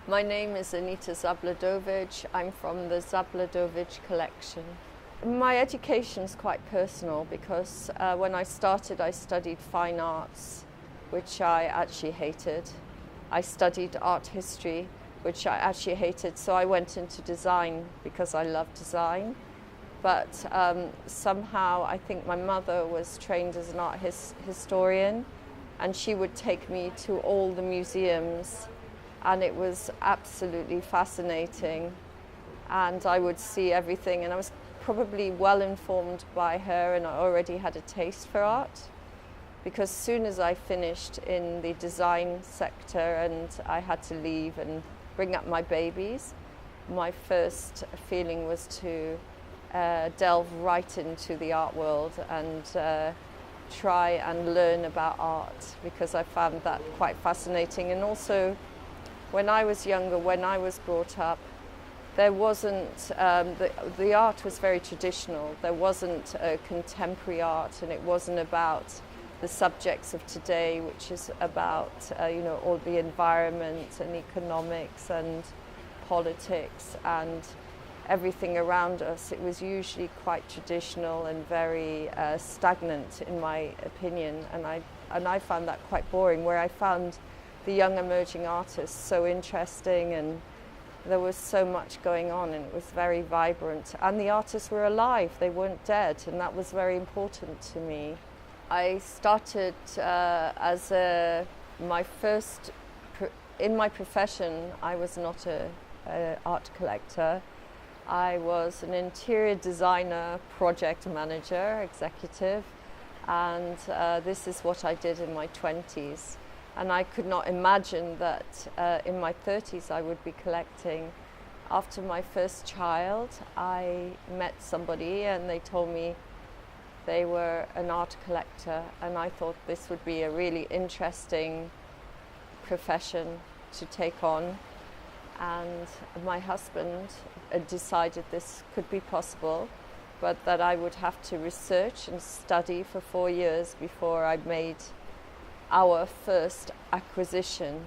My name is Anita Zabludowicz. I'm from the Zabludowicz collection. My education is quite personal because when I started, I studied fine arts, which I actually hated. I studied art history, which I actually hated, so I went into design because I love design. But somehow I think my mother was trained as an art historian, and she would take me to all the museums, and it was absolutely fascinating, and I would see everything, and I was probably well informed by her, and I already had a taste for art, because as soon as I finished in the design sector and I had to leave and bring up my babies, my first feeling was to delve right into the art world and try and learn about art, because I found that quite fascinating. And also, when I was younger, when I was brought up, there wasn't, the art was very traditional. There wasn't contemporary art, and it wasn't about the subjects of today, which is about, all the environment and economics and politics and everything around us. It was usually quite traditional and very stagnant, in my opinion, and I found that quite boring, where I found the young emerging artists so interesting, and there was so much going on, and it was very vibrant, and the artists were alive, they weren't dead, and that was very important to me. I started in my profession, I was not an art collector. I was an interior designer, project manager, executive, and this is what I did in my 20s. And I could not imagine that in my 30s I would be collecting. After my first child, I met somebody and they told me they were an art collector, and I thought this would be a really interesting profession to take on. And my husband decided this could be possible, but that I would have to research and study for 4 years before I made our first acquisition.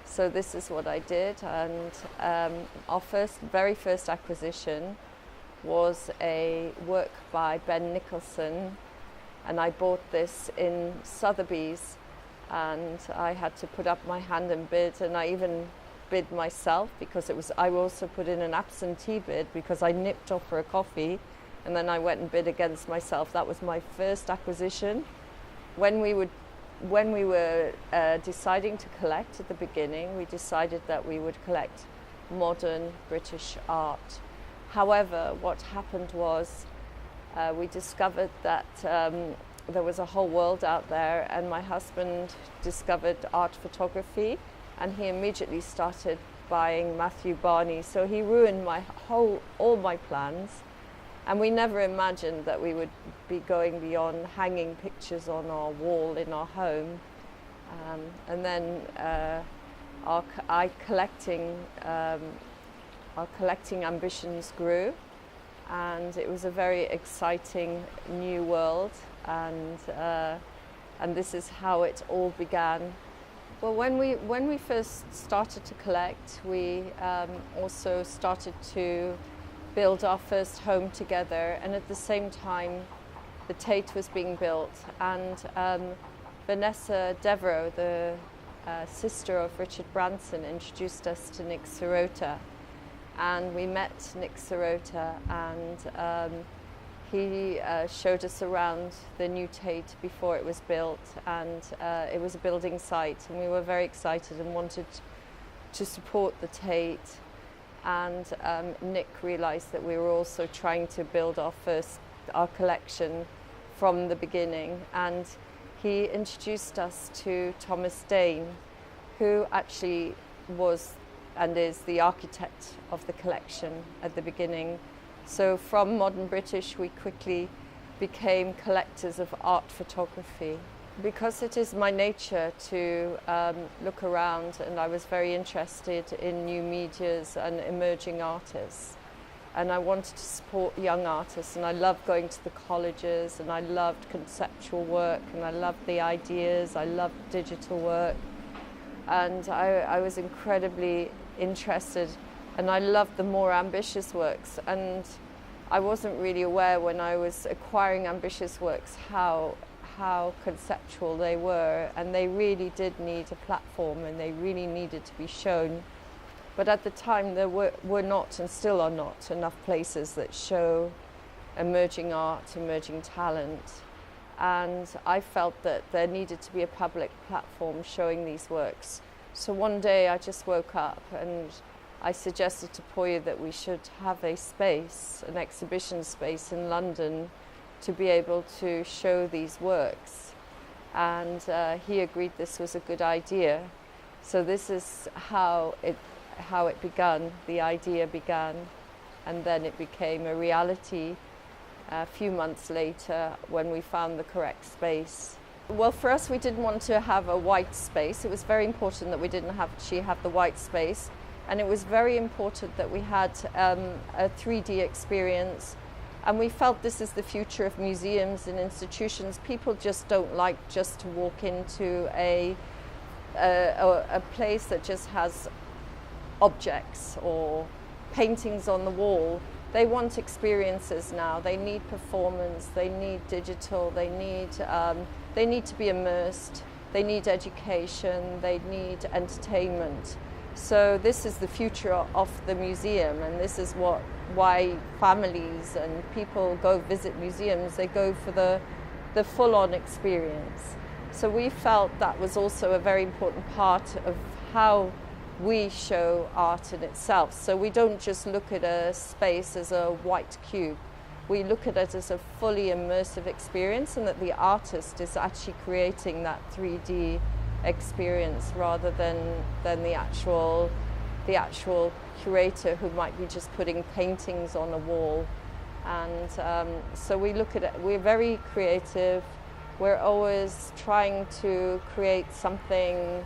So this is what I did, and our very first acquisition was a work by Ben Nicholson, and I bought this in Sotheby's, and I had to put up my hand and bid, and I even bid myself, because I also put in an absentee bid because I nipped off for a coffee, and then I went and bid against myself. That was my first acquisition. When we were deciding to collect at the beginning, we decided that we would collect modern British art. However, what happened was we discovered that there was a whole world out there, and my husband discovered art photography, and he immediately started buying Matthew Barney. So he ruined all my plans, and we never imagined that we would be going beyond hanging pictures on our wall in our home. And then our collecting ambitions grew, and it was a very exciting new world, and this is how it all began. Well, when we first started to collect, we also started to build our first home together, and at the same time the Tate was being built, and Vanessa Devereux, the sister of Richard Branson, introduced us to Nick Sirota, and we met Nick Sirota, and he showed us around the new Tate before it was built, and it was a building site, and we were very excited and wanted to support the Tate. And Nick realized that we were also trying to build our collection from the beginning, and he introduced us to Thomas Dane, who actually was and is the architect of the collection at the beginning. So from modern British, we quickly became collectors of art photography. Because it is my nature to look around, and I was very interested in new medias and emerging artists. and I wanted to support young artists, and I loved going to the colleges, and I loved conceptual work, and I loved the ideas, I loved digital work, and I was incredibly interested, and I loved the more ambitious works, and I wasn't really aware when I was acquiring ambitious works how conceptual they were, and they really did need a platform, and they really needed to be shown. But at the time there were not, and still are not, enough places that show emerging art, emerging talent. And I felt that there needed to be a public platform showing these works. So one day I just woke up and I suggested to Poya that we should have a space, an exhibition space in London, to be able to show these works. And he agreed this was a good idea. So this is how it began. The idea began, and then it became a reality a few months later when we found the correct space. Well, for us, we didn't want to have a white space. It was very important that we didn't have the white space. And it was very important that we had a 3D experience. And we felt this is the future of museums and institutions. People just don't like just to walk into a place that just has objects or paintings on the wall. They want experiences now. They need performance, they need digital, they need to be immersed, they need education, they need entertainment. So this is the future of the museum, and this is why families and people go visit museums. They go for the full-on experience. So we felt that was also a very important part of how we show art in itself. So we don't just look at a space as a white cube. We look at it as a fully immersive experience, and that the artist is actually creating that 3D experience rather than the actual curator who might be just putting paintings on a wall. And so we look at it, we're very creative, we're always trying to create something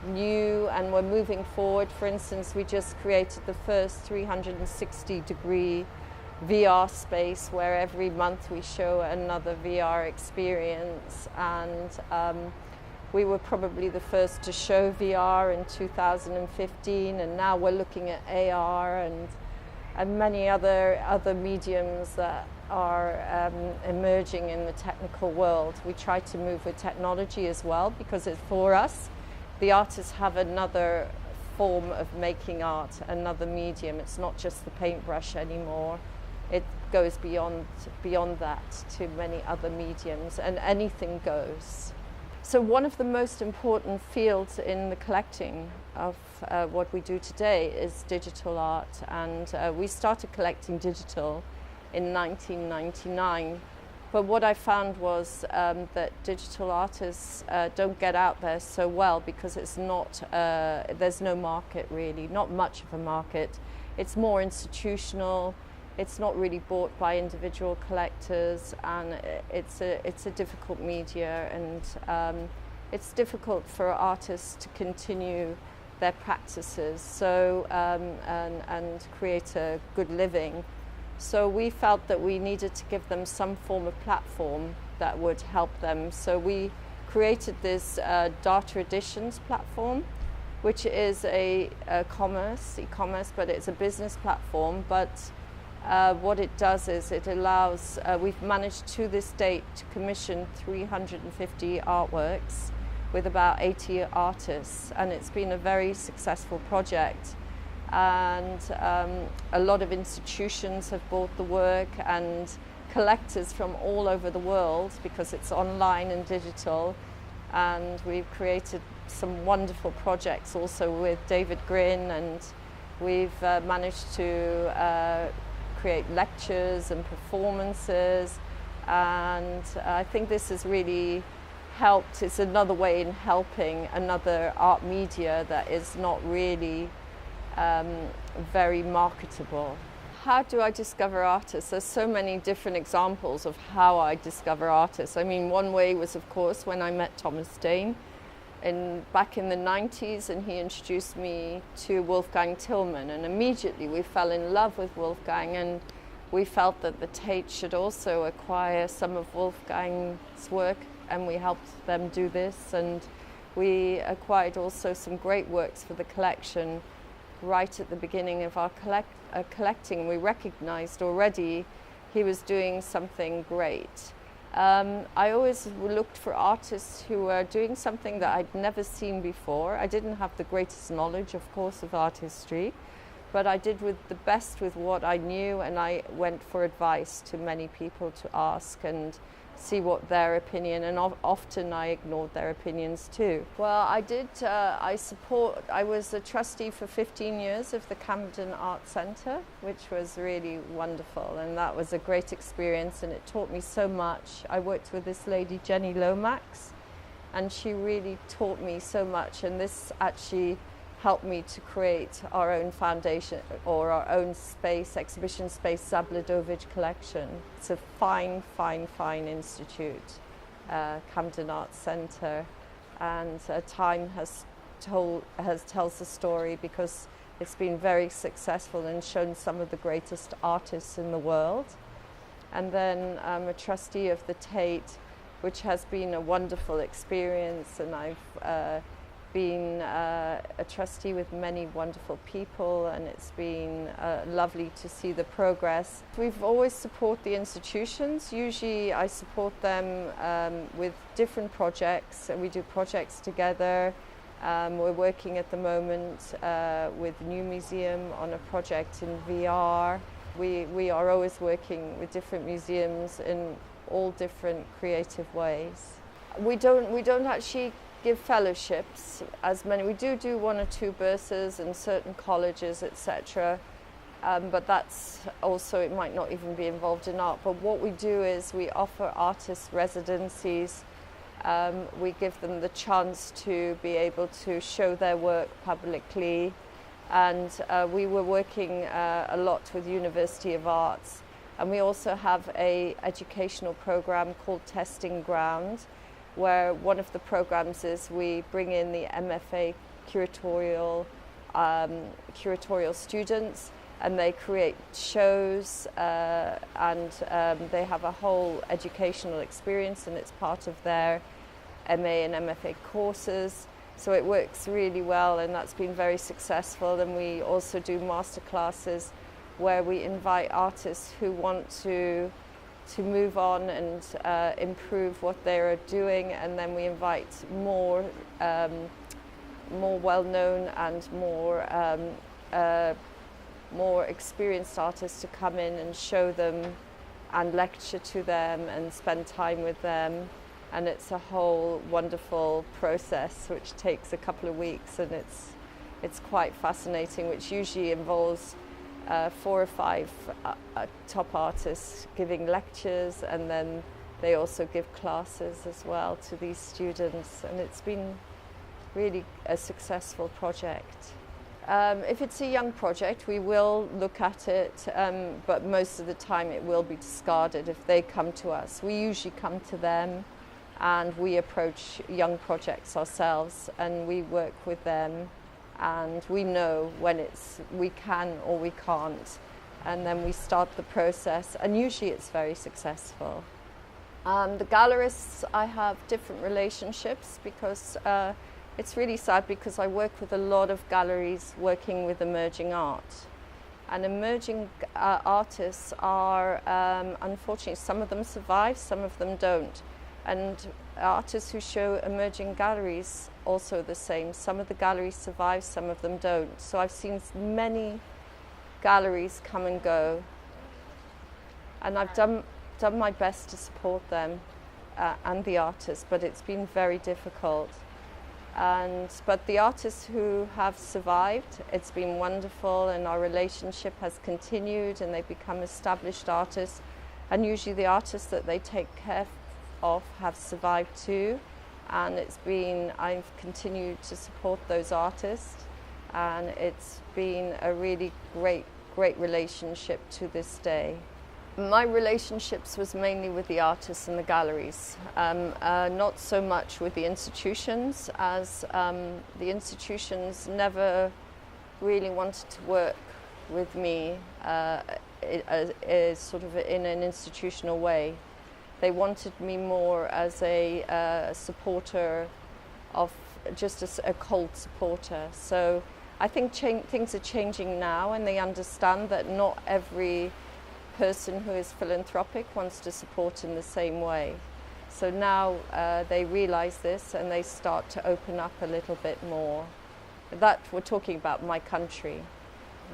new, and we're moving forward. For instance, we just created the first 360-degree VR space where every month we show another VR experience, and we were probably the first to show VR in 2015, and now we're looking at AR and many other mediums that are emerging in the technical world. We try to move with technology as well, because for us, the artists have another form of making art, another medium. It's not just the paintbrush anymore. It goes beyond that to many other mediums, and anything goes. So one of the most important fields in the collecting of what we do today is digital art, and we started collecting digital in 1999. But what I found was that digital artists don't get out there so well, because it's not, there's no market really, not much of a market. It's more institutional. It's not really bought by individual collectors, and it's a difficult media, and it's difficult for artists to continue their practices and create a good living. So we felt that we needed to give them some form of platform that would help them. So we created this data editions platform, which is a e-commerce, but it's a business platform. But what it does is it allows, we've managed to this date to commission 350 artworks with about 80 artists, and it's been a very successful project. And a lot of institutions have bought the work, and collectors from all over the world, because it's online and digital. And we've created some wonderful projects also with David Grin, and we've managed to create lectures and performances, and I think this has really helped. It's another way in helping another art media that is not really very marketable. How do I discover artists? There's so many different examples of how I discover artists. I mean, one way was, of course, when I met Thomas Dane, back in the 90s, and he introduced me to Wolfgang Tillman, and immediately we fell in love with Wolfgang, and we felt that the Tate should also acquire some of Wolfgang's work, and we helped them do this, and we acquired also some great works for the collection right at the beginning of our collecting. We recognized already he was doing something great. I always looked for artists who were doing something that I'd never seen before. I didn't have the greatest knowledge, of course, of art history, but I did with the best with what I knew, and I went for advice to many people to ask and see what their opinion, and often I ignored their opinions too. Well, I was a trustee for 15 years of the Camden Art Centre, which was really wonderful, and that was a great experience, and it taught me so much. I worked with this lady, Jenny Lomax, and she really taught me so much, and this actually helped me to create our own foundation, or our own space, exhibition space, Zabludowicz collection. It's a fine, fine, fine institute, Camden Arts Centre, and time tells the story because it's been very successful and shown some of the greatest artists in the world. And then I'm a trustee of the Tate, which has been a wonderful experience, and I've been a trustee with many wonderful people, and it's been lovely to see the progress. We've always supported the institutions. Usually I support them with different projects, and we do projects together. We're working at the moment with New Museum on a project in VR. We are always working with different museums in all different creative ways. We don't actually give fellowships as many. We do one or two burses in certain colleges, etc. But that's also, it might not even be involved in art. But what we do is we offer artist residencies. We give them the chance to be able to show their work publicly. And we were working a lot with University of Arts. And we also have an educational program called Testing Ground, where one of the programs is we bring in the MFA curatorial students, and they create shows, and they have a whole educational experience, and it's part of their MA and MFA courses. So it works really well, and that's been very successful. And we also do master classes where we invite artists who want to move on and improve what they're doing, and then we invite more well-known and more experienced artists to come in and show them and lecture to them and spend time with them. And it's a whole wonderful process which takes a couple of weeks, and it's quite fascinating, which usually involves 4 or 5 top artists giving lectures, and then they also give classes as well to these students, and it's been really a successful project. If it's a young project, we will look at it, but most of the time it will be discarded if they come to us. We usually come to them, and we approach young projects ourselves, and we work with them, and we know when we can or we can't, and then we start the process, and usually it's very successful. The gallerists, I have different relationships because it's really sad, because I work with a lot of galleries working with emerging art, and emerging artists are unfortunately, some of them survive, some of them don't. And artists who show emerging galleries also the same. Some of the galleries survive, some of them don't. So I've seen many galleries come and go, and I've done my best to support them and the artists, but it's been very difficult. But the artists who have survived, it's been wonderful, and our relationship has continued, and they've become established artists. And usually the artists that they take care of have survived too, and I've continued to support those artists, and it's been a really great relationship to this day. My relationships was mainly with the artists and the galleries, not so much with the institutions, as the institutions never really wanted to work with me sort of in an institutional way. They wanted me more as a supporter of just a cold supporter. So I think things are changing now, and they understand that not every person who is philanthropic wants to support in the same way. So now they realize this and they start to open up a little bit more. That we're talking about my country,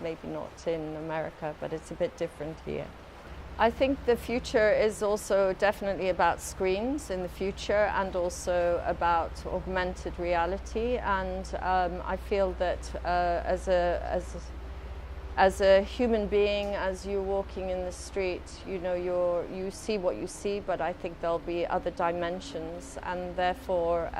maybe not in America, but it's a bit different here. I think the future is also definitely about screens in the future, and also about augmented reality. And I feel that as a human being, as you're walking in the street, you know, you see what you see, but I think there'll be other dimensions, and therefore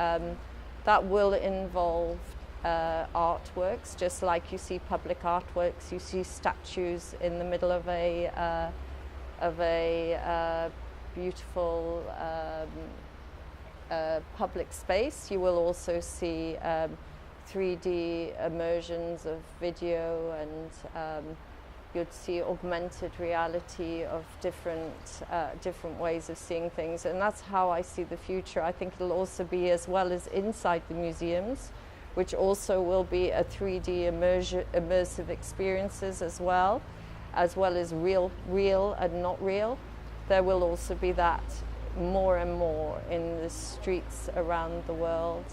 that will involve artworks, just like you see public artworks. You see statues in the middle of a beautiful public space. You will also see 3D immersions of video, and you'd see augmented reality of different ways of seeing things. And that's how I see the future. I think it'll also be, as well as inside the museums, which also will be a 3D immersive experiences as well as real and not real. There will also be that more and more in the streets around the world.